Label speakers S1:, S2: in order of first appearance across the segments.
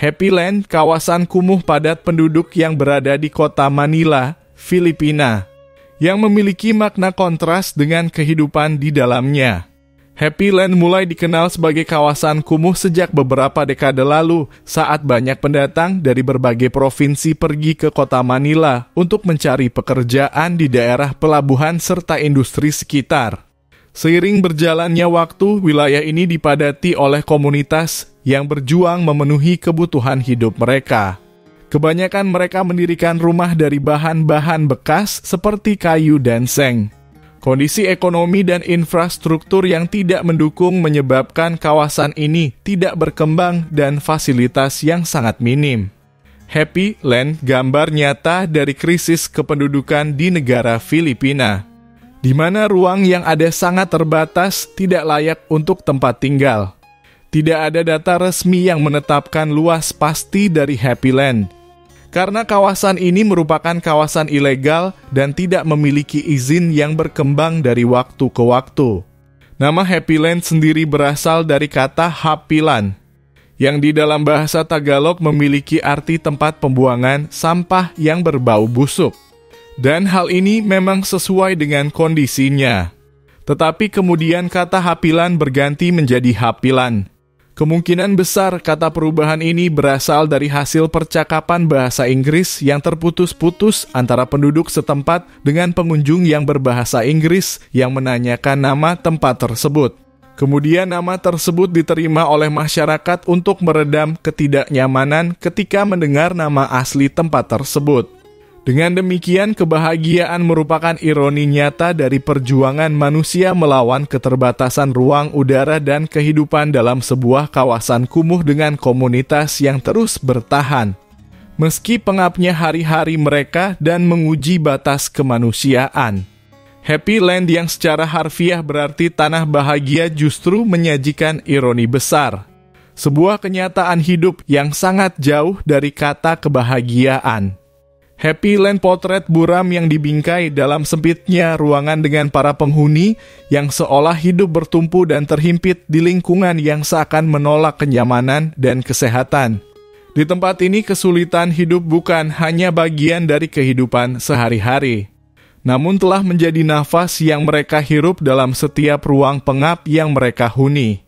S1: Happy Land, kawasan kumuh padat penduduk yang berada di kota Manila, Filipina, yang memiliki makna kontras dengan kehidupan di dalamnya. Happy Land mulai dikenal sebagai kawasan kumuh sejak beberapa dekade lalu saat banyak pendatang dari berbagai provinsi pergi ke kota Manila untuk mencari pekerjaan di daerah pelabuhan serta industri sekitar. Seiring berjalannya waktu, wilayah ini dipadati oleh komunitas yang berjuang memenuhi kebutuhan hidup mereka. Kebanyakan mereka mendirikan rumah dari bahan-bahan bekas seperti kayu dan seng. Kondisi ekonomi dan infrastruktur yang tidak mendukung menyebabkan kawasan ini tidak berkembang dan fasilitas yang sangat minim. Happy Land gambar nyata dari krisis kependudukan di negara Filipina, di mana ruang yang ada sangat terbatas, tidak layak untuk tempat tinggal. Tidak ada data resmi yang menetapkan luas pasti dari Happy Land, karena kawasan ini merupakan kawasan ilegal dan tidak memiliki izin yang berkembang dari waktu ke waktu. Nama Happy Land sendiri berasal dari kata hapilan, yang di dalam bahasa Tagalog memiliki arti tempat pembuangan sampah yang berbau busuk. Dan hal ini memang sesuai dengan kondisinya. Tetapi kemudian kata hapilan berganti menjadi hapilan. Kemungkinan besar kata perubahan ini berasal dari hasil percakapan bahasa Inggris yang terputus-putus antara penduduk setempat dengan pengunjung yang berbahasa Inggris yang menanyakan nama tempat tersebut. Kemudian nama tersebut diterima oleh masyarakat untuk meredam ketidaknyamanan ketika mendengar nama asli tempat tersebut. Dengan demikian, kebahagiaan merupakan ironi nyata dari perjuangan manusia melawan keterbatasan ruang udara dan kehidupan dalam sebuah kawasan kumuh dengan komunitas yang terus bertahan, meski pengapnya hari-hari mereka dan menguji batas kemanusiaan. Happy Land yang secara harfiah berarti tanah bahagia justru menyajikan ironi besar, sebuah kenyataan hidup yang sangat jauh dari kata kebahagiaan. Happy Land potret buram yang dibingkai dalam sempitnya ruangan dengan para penghuni yang seolah hidup bertumpu dan terhimpit di lingkungan yang seakan menolak kenyamanan dan kesehatan. Di tempat ini kesulitan hidup bukan hanya bagian dari kehidupan sehari-hari, namun telah menjadi nafas yang mereka hirup dalam setiap ruang pengap yang mereka huni.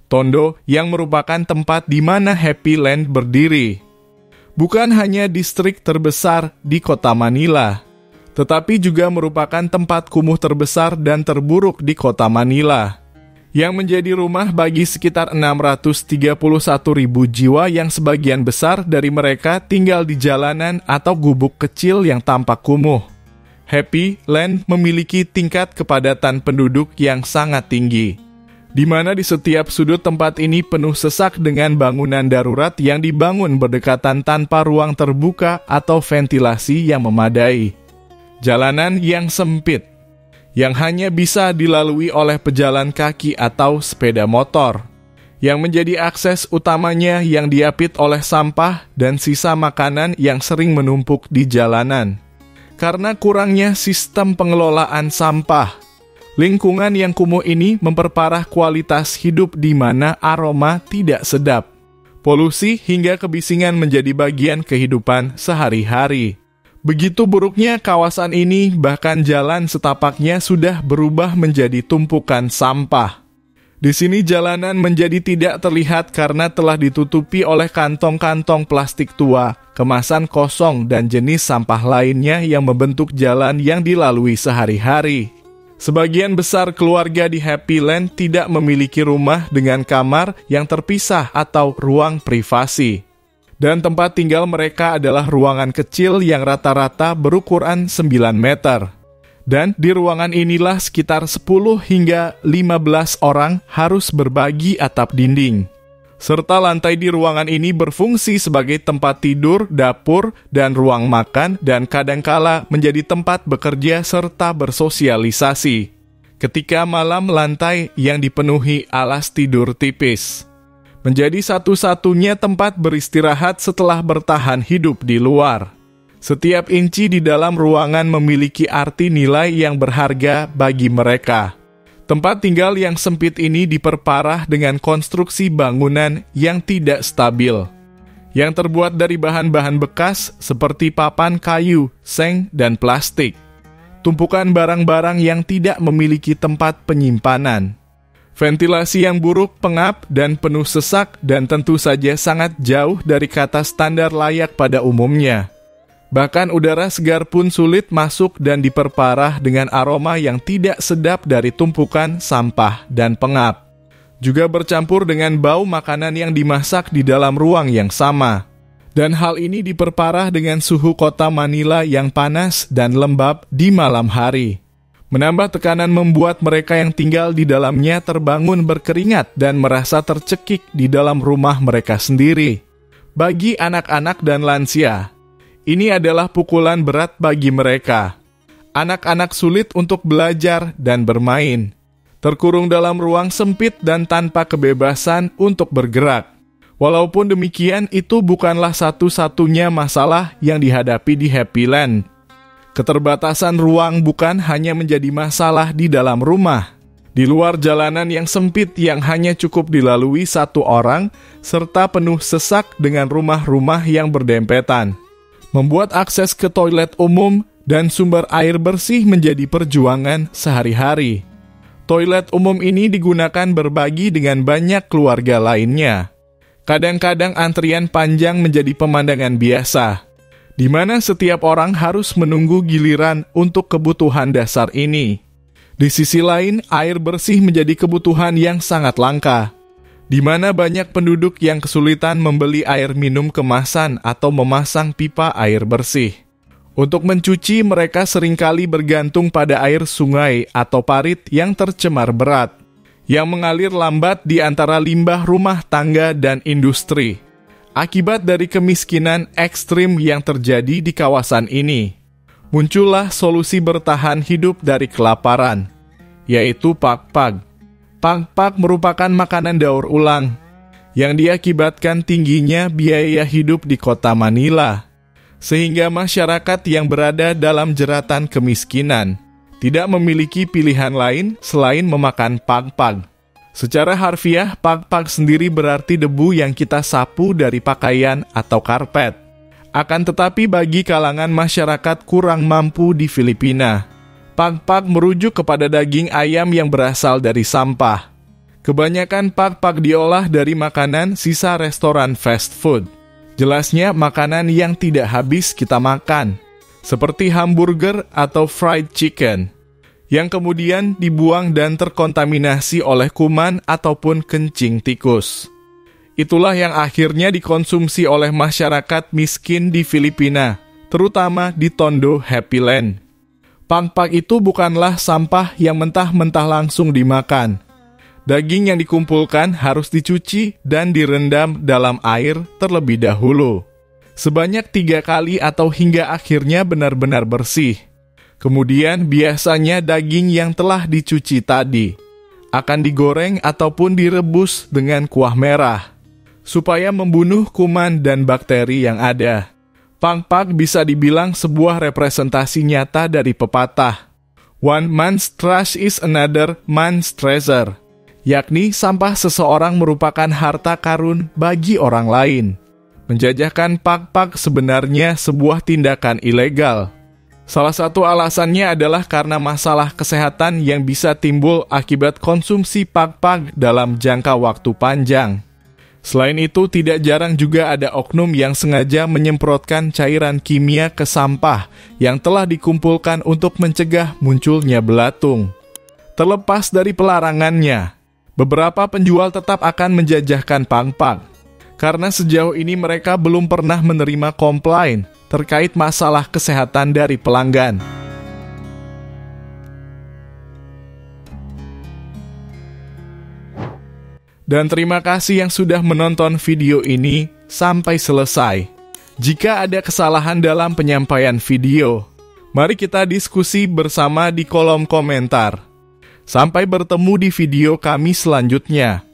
S1: Tondo yang merupakan tempat di mana Happy Land berdiri bukan hanya distrik terbesar di kota Manila, tetapi juga merupakan tempat kumuh terbesar dan terburuk di kota Manila, yang menjadi rumah bagi sekitar 631.000 jiwa yang sebagian besar dari mereka tinggal di jalanan atau gubuk kecil yang tampak kumuh. Happy Land memiliki tingkat kepadatan penduduk yang sangat tinggi, di mana di setiap sudut tempat ini penuh sesak dengan bangunan darurat yang dibangun berdekatan tanpa ruang terbuka atau ventilasi yang memadai. Jalanan yang sempit, yang hanya bisa dilalui oleh pejalan kaki atau sepeda motor, yang menjadi akses utamanya yang diapit oleh sampah dan sisa makanan yang sering menumpuk di jalanan. Karena kurangnya sistem pengelolaan sampah, lingkungan yang kumuh ini memperparah kualitas hidup di mana aroma tidak sedap, polusi hingga kebisingan menjadi bagian kehidupan sehari-hari. Begitu buruknya kawasan ini, bahkan jalan setapaknya sudah berubah menjadi tumpukan sampah. Di sini jalanan menjadi tidak terlihat karena telah ditutupi oleh kantong-kantong plastik tua, kemasan kosong dan jenis sampah lainnya yang membentuk jalan yang dilalui sehari-hari. Sebagian besar keluarga di Happy Land tidak memiliki rumah dengan kamar yang terpisah atau ruang privasi. Dan tempat tinggal mereka adalah ruangan kecil yang rata-rata berukuran 9 meter. Dan di ruangan inilah sekitar 10 hingga 15 orang harus berbagi atap dinding. Serta lantai di ruangan ini berfungsi sebagai tempat tidur, dapur, dan ruang makan, dan kadangkala menjadi tempat bekerja serta bersosialisasi. Ketika malam, lantai yang dipenuhi alas tidur tipis menjadi satu-satunya tempat beristirahat setelah bertahan hidup di luar. Setiap inci di dalam ruangan memiliki arti nilai yang berharga bagi mereka. Tempat tinggal yang sempit ini diperparah dengan konstruksi bangunan yang tidak stabil, yang terbuat dari bahan-bahan bekas seperti papan kayu, seng, dan plastik. Tumpukan barang-barang yang tidak memiliki tempat penyimpanan. Ventilasi yang buruk, pengap, dan penuh sesak, dan tentu saja sangat jauh dari kata standar layak pada umumnya. Bahkan udara segar pun sulit masuk dan diperparah dengan aroma yang tidak sedap dari tumpukan sampah dan pengap. Juga bercampur dengan bau makanan yang dimasak di dalam ruang yang sama. Dan hal ini diperparah dengan suhu kota Manila yang panas dan lembab di malam hari. Menambah tekanan membuat mereka yang tinggal di dalamnya terbangun berkeringat dan merasa tercekik di dalam rumah mereka sendiri. Bagi anak-anak dan lansia, ini adalah pukulan berat bagi mereka. Anak-anak sulit untuk belajar dan bermain, terkurung dalam ruang sempit dan tanpa kebebasan untuk bergerak. Walaupun demikian, itu bukanlah satu-satunya masalah yang dihadapi di Happy Land. Keterbatasan ruang bukan hanya menjadi masalah di dalam rumah. Di luar jalanan yang sempit yang hanya cukup dilalui satu orang, serta penuh sesak dengan rumah-rumah yang berdempetan. Membuat akses ke toilet umum dan sumber air bersih menjadi perjuangan sehari-hari. Toilet umum ini digunakan berbagi dengan banyak keluarga lainnya. Kadang-kadang antrian panjang menjadi pemandangan biasa, di mana setiap orang harus menunggu giliran untuk kebutuhan dasar ini. Di sisi lain, air bersih menjadi kebutuhan yang sangat langka, di mana banyak penduduk yang kesulitan membeli air minum kemasan atau memasang pipa air bersih. Untuk mencuci, mereka seringkali bergantung pada air sungai atau parit yang tercemar berat, yang mengalir lambat di antara limbah rumah tangga dan industri. Akibat dari kemiskinan ekstrim yang terjadi di kawasan ini, muncullah solusi bertahan hidup dari kelaparan, yaitu pakpak. Pakpak merupakan makanan daur ulang, yang diakibatkan tingginya biaya hidup di kota Manila, sehingga masyarakat yang berada dalam jeratan kemiskinan tidak memiliki pilihan lain selain memakan pakpak. Secara harfiah, pakpak sendiri berarti debu yang kita sapu dari pakaian atau karpet. Akan tetapi bagi kalangan masyarakat kurang mampu di Filipina, pakpak merujuk kepada daging ayam yang berasal dari sampah. Kebanyakan pakpak diolah dari makanan sisa restoran fast food. Jelasnya makanan yang tidak habis kita makan, seperti hamburger atau fried chicken, yang kemudian dibuang dan terkontaminasi oleh kuman ataupun kencing tikus. Itulah yang akhirnya dikonsumsi oleh masyarakat miskin di Filipina, terutama di Tondo Happy Land. Pakpak itu bukanlah sampah yang mentah-mentah langsung dimakan. Daging yang dikumpulkan harus dicuci dan direndam dalam air terlebih dahulu, sebanyak 3 kali atau hingga akhirnya benar-benar bersih. Kemudian biasanya daging yang telah dicuci tadi akan digoreng ataupun direbus dengan kuah merah, supaya membunuh kuman dan bakteri yang ada. Pakpak bisa dibilang sebuah representasi nyata dari pepatah, "One man's trash is another man's treasure," yakni sampah seseorang merupakan harta karun bagi orang lain. Menjajahkan pakpak sebenarnya sebuah tindakan ilegal. Salah satu alasannya adalah karena masalah kesehatan yang bisa timbul akibat konsumsi pakpak dalam jangka waktu panjang. Selain itu, tidak jarang juga ada oknum yang sengaja menyemprotkan cairan kimia ke sampah yang telah dikumpulkan untuk mencegah munculnya belatung. Terlepas dari pelarangannya, beberapa penjual tetap akan menjajahkan pakpak, karena sejauh ini mereka belum pernah menerima komplain terkait masalah kesehatan dari pelanggan. Dan terima kasih yang sudah menonton video ini sampai selesai. Jika ada kesalahan dalam penyampaian video, mari kita diskusi bersama di kolom komentar. Sampai bertemu di video kami selanjutnya.